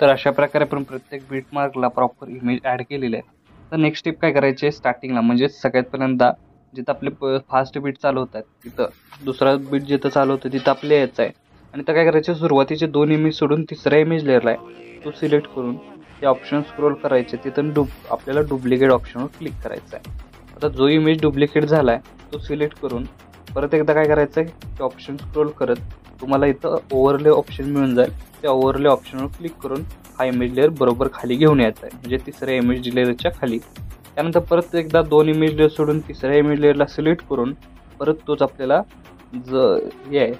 तर अशा प्रकारे आपण प्रत्येक बीट मार्कला प्रॉपर इमेज ॲड केलेली आहे. तर नेक्स्ट स्टेप काय करायची आहे, स्टार्टिंगला म्हणजे सगळ्यात पहिल्यांदा जिथं आपले फास्ट बीट चालू होत आहेत तिथं दुसरा बीट जिथं चालू होतं तिथं आपले यायचं आहे. आणि तर काय करायचे, सुरुवातीचे 2 इमेज सोडून तिसरा इमेज लेअरला आहे तो सिलेक्ट करून ते ऑप्शन स्क्रोल करायचे. तिथून आपल्याला डुप्लिकेट ऑप्शनवर क्लिक करायचं आहे. आता जो इमेज डुप्लिकेट झाला आहे तो सिलेक्ट करून परत एकदा काय करायचं आहे, ते ऑप्शन स्क्रोल करत तुम्हाला इथं ओव्हरले ऑप्शन मिळून जाईल. त्या ओव्हरले ऑप्शनवर क्लिक करून हा इमेज लेअर बरोबर खाली घेऊन यायचा आहे, म्हणजे तिसऱ्या इमेज लेअरच्या खाली. त्यानंतर परत एकदा 2 इमेज लेअर सोडून तिसऱ्या इमेज लेअरला सिलेक्ट करून परत तोच आपल्याला हे आहे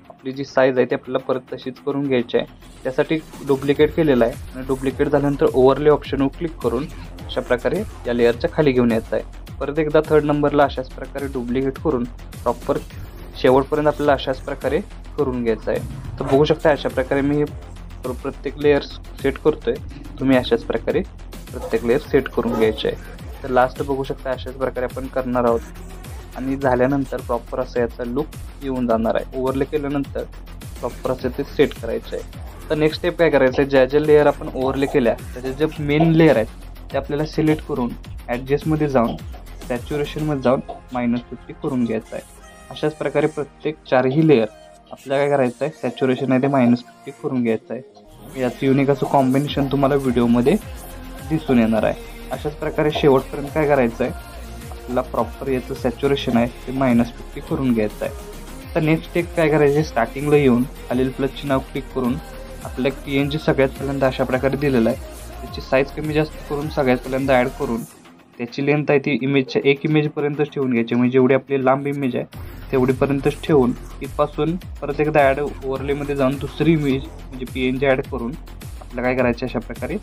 आपली जी साईज आहे ती आपल्याला परत तशीच करून घ्यायची आहे. त्यासाठी डुप्लिकेट केलेला आहे आणि डुप्लिकेट झाल्यानंतर ओव्हरले ऑप्शनवर क्लिक करून अशा प्रकारे या लेअरच्या खाली घेऊन यायचं आहे. परत एकदा 3rd नंबरला अशाच प्रकारे डुप्लिकेट करून प्रॉपर शेवटपर्यंत आपल्याला अशाच प्रकारे करून घ्यायचं आहे. तर बघू शकता अशा प्रकारे मी प्रत्येक लेअर सेट करतोय. तुम्ही अशाच प्रकारे प्रत्येक लेअर सेट करून घ्यायचे आहे. तर लास्ट बघू शकता अशाच प्रकारे आपण करणार आहोत. आणि झाल्यानंतर प्रॉपर असं याचा लुक येऊन जाणार आहे. ओव्हरले केल्यानंतर प्रॉपर असं ते सेट करायचं आहे. तर नेक्स्ट स्टेप काय करायचं आहे, ज्या लेअर आपण ओव्हरले केल्या त्याचे जे मेन लेअर आहेत ते आपल्याला सिलेक्ट करून ॲडजस्टमध्ये जाऊन सॅच्युरेशनमध्ये जाऊन -50 करून घ्यायचं आहे. अशाच प्रकारे प्रत्येक 4ही लेअर आपल्याला काय करायचं आहे, सॅच्युरेशन आहे ते -50 करून घ्यायचं आहे. याचं युनिक असं कॉम्बिनेशन तुम्हाला व्हिडिओमध्ये दिसून येणार आहे. अशाच प्रकारे शेवटपर्यंत काय करायचं आहे, आपल्याला प्रॉपर याचं सॅच्युरेशन आहे ते -50 करून घ्यायचं आहे. तर नेक्स्ट स्टेप काय करायचे, स्टार्टिंगला येऊन खालील प्लसचे नाव क्लिक करून आपल्या PNG सगळ्यात पहिल्यांदा अशा प्रकारे दिलेला आहे. त्याची साईज कमी जास्त करून सगळ्यात पहिल्यांदा ॲड करून त्याची लेंथ आहे ती इमेजच्या एक इमेजपर्यंतच ठेवून घ्यायची, म्हणजे जेवढी आपली लांब इमेज आहे तेवढीपर्यंतच ठेवून तिथपासून परत एकदा ॲड ओव्हरलेमध्ये जाऊन दुसरी इमेज म्हणजे PNG ॲड करून आपल्याला काय करायचं अशा प्रकारे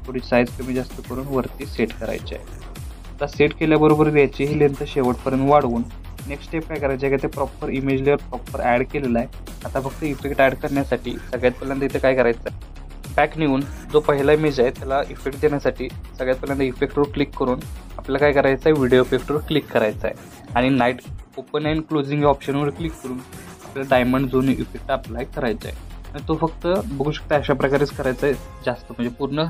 थोडी साईज कमी जास्त करून वरती सेट करायची आहे. आता सेट केल्याबरोबर याची ही लेंथ शेवटपर्यंत वाढवून नेक्स्ट स्टेप काय करायचं आहे की ते proper image layer proper add केलेला आहे. आता फक्त इफेक्ट ॲड करण्यासाठी सगळ्यात पहिल्यांदा इथे काय करायचं आहे, बॅक निघून जो पहिला इमेज आहे त्याला इफेक्ट देण्यासाठी सगळ्यात पहिल्यांदा इफेक्टवर क्लिक करून आपल्याला काय करायचं आहे, व्हिडिओ इफेक्टवर क्लिक करायचं आहे आणि नाईट ओपन अँड क्लोजिंग या ऑप्शनवर क्लिक करून आपल्याला डायमंड झोन इफेक्ट अप्लाय करायचा आहे. आणि तो फक्त बघू शकता अशा प्रकारेच करायचा आहे, जास्त म्हणजे पूर्ण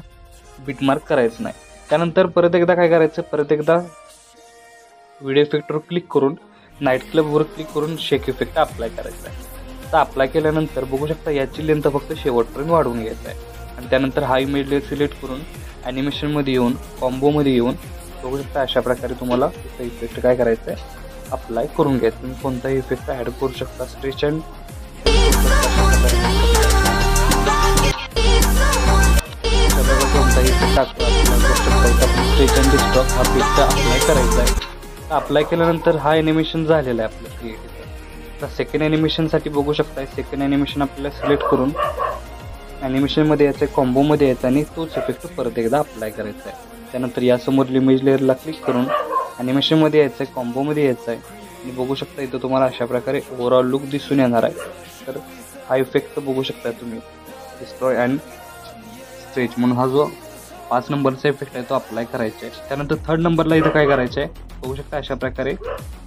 बीटमार्क करायचं नाही. त्यानंतर परत एकदा काय करायचं, परत एकदा व्हिडिओ इफेक्टवर क्लिक करून नाईट क्लबवर क्लिक करून शेक इफेक्ट अप्लाय करायचा आहे. तर अप्लाय केल्यानंतर बघू शकता याची लेंथ फक्त शेवटपर्यंत वाढवून घ्यायचा आहे. आणि त्यानंतर हा इमेज लेअर सिलेक्ट करून ॲनिमेशनमध्ये येऊन कॉम्बोमध्ये येऊन बघू शकता अशा प्रकारे तुम्हाला इफेक्ट काय करायचं आहे, अप्लाय करून घ्यायचं. तुम्ही कोणताही इफेक्ट ॲड करू शकता. स्ट्रेच अँड कोणताही इफेक्ट स्ट्रेच अँड डिस्टॉर्ट हा इफेक्ट अप्लाय करायचा आहे. अप्लाय केल्यानंतर हा ॲनिमेशन झालेला आहे आपलं क्रिएटिव्ह. तर सेकंड ॲनिमेशनसाठी बघू शकता, सेकंड ॲनिमेशन आपल्याला सिलेक्ट करून ॲनिमेशनमध्ये यायचं आहे, कॉम्बोमध्ये यायचं आणि तोच इफेक्ट परत एकदा अप्लाय करायचा आहे. त्यानंतर यासमोर इमेज लेअरला क्लिक करून ॲनिमेशनमध्ये यायचं आहे, कॉम्बोमध्ये यायचं आहे आणि बघू शकता इथं तुम्हाला अशा प्रकारे ओव्हरऑल लुक दिसून येणार आहे. तर हा इफेक्ट बघू शकता तुम्ही, डिस्ट्रॉय अँड स्ट्रेच म्हणून हा जो 5 नंबरचा इफेक्ट आहे तो अप्लाय करायचा आहे. त्यानंतर 3rd नंबरला इथं काय करायचं आहे, बघू शकता अशा प्रकारे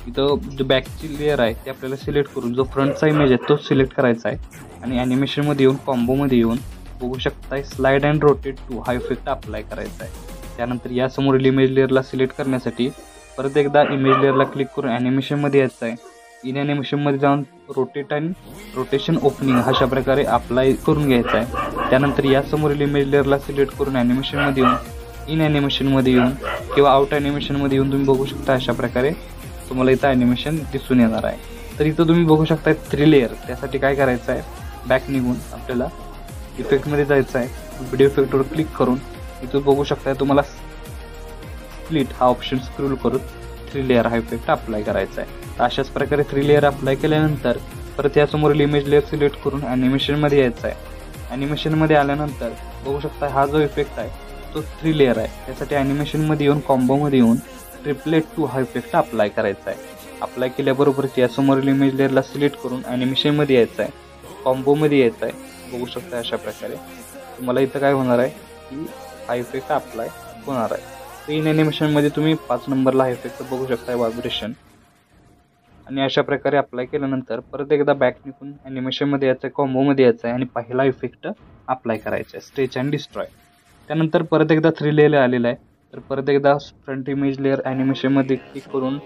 इथं जो बॅकची लेअर आहे ते आपल्याला सिलेक्ट करून जो फ्रंटचा इमेज आहे तो सिलेक्ट करायचा आहे आणि ॲनिमेशनमध्ये येऊन कॉम्बोमध्ये येऊन बघू शकता स्लाइड अँड रोटेट टू हा इफेक्ट अप्लाय करायचा आहे. त्यानंतर यासमोरील इमेज लेअरला सिलेक्ट करण्यासाठी परत एकदा इमेज लेअरला क्लिक करून ॲनिमेशनमध्ये यायचं आहे. इन ॲनिमेशनमध्ये जाऊन रोटेट अँड रोटेशन ओपनिंग अशा प्रकारे अप्लाय करून घ्यायचं आहे. त्यानंतर यासमोरील इमेज लेअरला सिलेक्ट करून ॲनिमेशनमध्ये येऊन इन ॲनिमेशनमध्ये येऊन किंवा आउट ॲनिमेशनमध्ये येऊन तुम्ही बघू शकता अशा प्रकारे तुम्हाला इथं ॲनिमेशन दिसून येणार आहे. तर इथं तुम्ही बघू शकता 3 लेअर. त्यासाठी काय करायचं आहे, बॅक निघून आपल्याला इफेक्टमध्ये जायचं आहे, व्हिडिओ इफेक्टवर क्लिक करून इथं बघू शकता तुम्हाला स्प्लिट हा ऑप्शन स्क्रोल करून 3 लेअर हा इफेक्ट अप्लाय करायचा आहे. तर अशाच प्रकारे 3 लेअर अप्लाय केल्यानंतर परत यासमोरील इमेज लेअर सिलेक्ट करून ॲनिमेशनमध्ये यायचं आहे. ॲनिमेशनमध्ये आल्यानंतर बघू शकता हा जो इफेक्ट आहे तो 3 लेअर आहे. त्यासाठी ॲनिमेशनमध्ये येऊन कॉम्बोमध्ये येऊन ट्रिपलेट 2 हा इफेक्ट अप्लाय करायचा आहे. अप्लाय केल्याबरोबरच यासमोरील इमेज लेअरला सिलेक्ट करून ॲनिमेशनमध्ये यायचं आहे, कॉम्बोमध्ये यायचं आहे. बघू शकता अशा प्रकारे तुम्हाला इथं काय होणार आहे की हा इफेक्ट अप्लाय होणार आहे. तर इन ॲनिमेशनमध्ये तुम्ही 5 नंबरला हा इफेक्ट बघू शकता, व्हायब्रेशन आणि अशा प्रकारे अप्लाय केल्यानंतर परत एकदा बॅक निघून ॲनिमेशनमध्ये यायचं आहे, कॉम्बोमध्ये यायचं आहे आणि पहिला इफेक्ट अप्लाय करायचा आहे, स्ट्रेच अँड डिस्ट्रॉय. त्यानंतर परत एकदा 3 लेयर आलेला आहे. तर परत एकदा फ्रंट इमेज लेअर ॲनिमेशनमध्ये क्लिक करून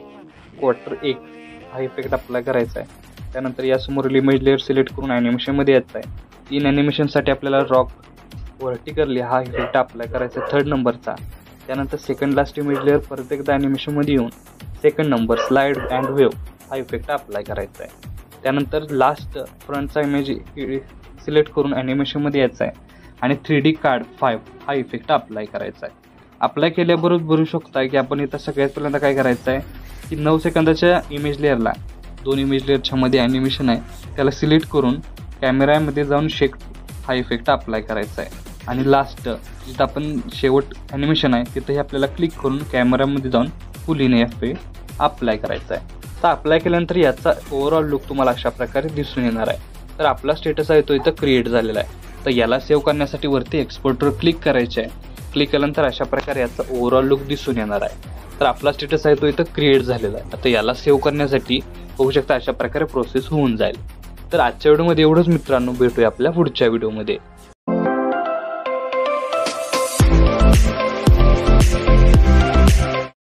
क्वार्टर 1 हा इफेक्ट अप्लाय करायचा आहे. त्यानंतर यासमोरील इमेज लेअर सिलेक्ट करून ॲनिमेशनमध्ये यायचं आहे. इन ॲनिमेशनसाठी आपल्याला रॉक व्हर्टिकली हा इफेक्ट अप्लाय करायचा आहे 3rd नंबरचा. त्यानंतर सेकंड लास्ट इमेज लेअर परत एकदा ॲनिमेशनमध्ये येऊन 2nd number slide and wave हा इफेक्ट अप्लाय करायचा आहे. त्यानंतर लास्ट फ्रंटचा इमेज सिलेक्ट करून ॲनिमेशनमध्ये यायचा आहे आणि 3D कार्ड 5 हा इफेक्ट अप्लाय करायचा आहे. अप्लाय केल्याबरोबर बघू शकता की आपण इथं सगळ्यात पहिल्यांदा काय करायचं आहे की 9 सेकंदाच्या इमेज लेअरला 2 इमेज लेअरच्या मध्ये ॲनिमेशन आहे त्याला सिलेक्ट करून कॅमेऱ्यामध्ये जाऊन शेक हा इफेक्ट अप्लाय करायचा आहे. आणि लास्ट जिथं आपण शेवट ॲनिमेशन आहे तिथंही आपल्याला क्लिक करून कॅमेऱ्यामध्ये जाऊन फुल इन इफेक्ट अप्लाय करायचा आहे. तर अप्लाय केल्यानंतर याचा ओव्हरऑल लुक तुम्हाला अशा प्रकारे दिसून येणार आहे. तर आपला स्टेटस आहे तो इथं क्रिएट झालेला आहे. तर याला सेव्ह करण्यासाठी वरती एक्सपोर्टवर क्लिक करायचे आहे. क्लिक केल्यानंतर अशा प्रकारे याचा ओव्हरऑल लुक दिसून येणार आहे. तर आपला स्टेटस आहे तो इथं क्रिएट झालेला आहे. आता याला सेव्ह करण्यासाठी बघू शकता अशा प्रकारे प्रोसेस होऊन जाईल. तर आजच्या व्हिडिओमध्ये एवढंच मित्रांनो, भेटूया आपल्या पुढच्या व्हिडिओमध्ये.